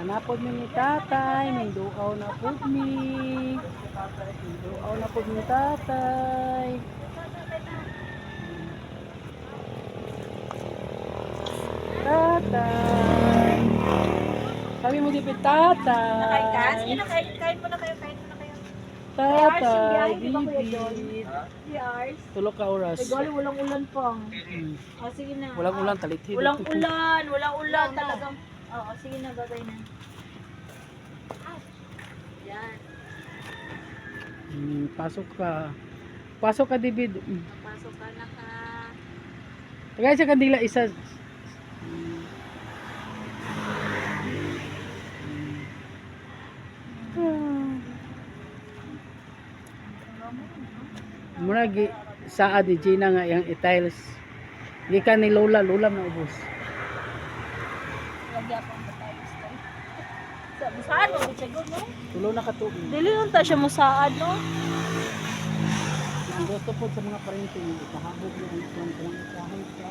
Napod mi ni tatay, may duaw na pod mi. May duaw na pod mi tatay. Tatay. Sabi mo di tatay. Nakaikas? Kain mo na kayo. Tatay, Di ba, Kuya John? bibit. 3 hours. Tulog ka oras. Ay, gali, walang ulan pang. Hmm. Sige na. Walang ulan, talit-hit. Walang ulan talagang. Oo, sige na, babay na. Yan. Pasok ka. Pasok ka, David. Pasok ka na ka. Tagay sa kandila, isa. Muna gi saad ni Gina nga yung itiles. Gikan ni Lola na ubos. Lagyan pang batay. Saan mo siya no? Tulo na katuig. Dili nun ta siya musaad no? Ang gusto po sa mga parenting, ikahabog yung tulang kahoy ka.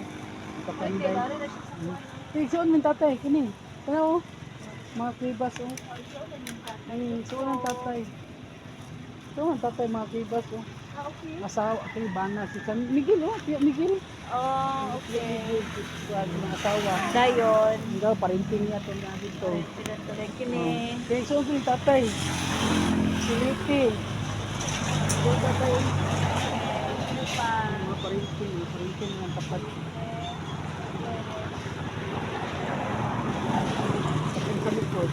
Ikapanday. Tigsuon min tatay, kini. Ano? Mga kuibas oh. Ay, suon ang tatay. Suon ang tatay mga kuibas oh. Okay. Asawa kay Bana si San Miguel oh, Tio Miguel. Oh, okay. Mga asawa. Dayon. Hanggang parenting niya ito na dito. Pinatuloy kini. Kaya suon ko yung tatay. Siliti. Suon tatay. Ano pa? Mga parenting ng tapat. Sa likod.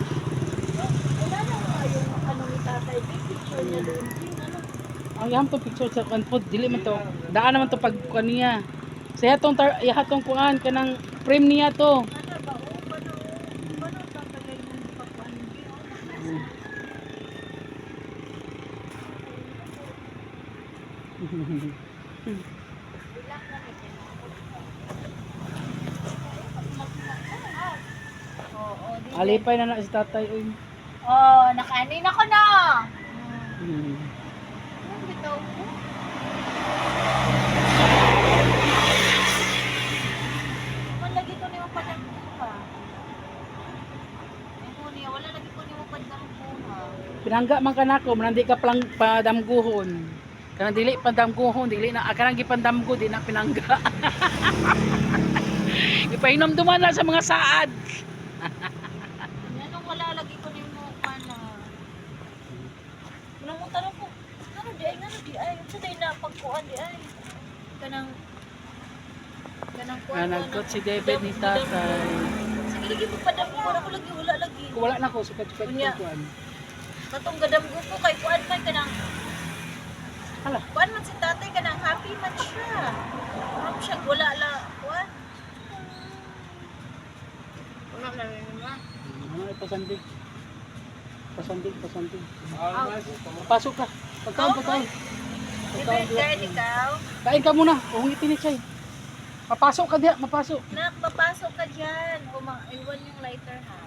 Wala na yung ano ni tatay. Big picture niya doon. Ang yam to picture sa kanpod dili man to. Daan naman to pag kaniya. Sa hatong ihatong kuan kanang frame niya to. Alipay na na si tatay oy. Oh, nakainin ako na. Hmm. Bitaw ko. Lagi ko niyo padampuha. Ako niya, wala lagi ko niyo padampuha. Pinangga man kanako, manandi ka plang padamguhon. Kanang dili padamguhon, dili na kanang gipandamgo di na pinangga. Ipainom duman na sa mga saad. Ano wala lagi ko niyo mo kana. Wala mo tanong ko. Ano di ay. Sa day na pagkuan di ay. Kanang kuan. Nagkot si David ni tatay. Sige lagi mo padampuha ako lagi wala lagi. Kung wala na ko sukat-sukat Unya. kuan. Katong gadamgo ko kay kuan man kanang Hala. kuan man si tatay kanang happy man siya. Ano siya wala la kuan. Wala na na. Ano pasandig. Pasandig. Pasok ka. Pagkaon. Ibigay ikaw. Kain ka muna. Uhungitin ni Chay. Papasok ka diya, mapasok. Nak, papasok ka dyan. Iwan yung lighter ha.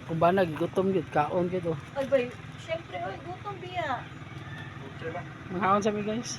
Kung ba nagigutom gid, kaon gid oh. Ay bay, syempre, gutom biya. Mahaon sa mi guys.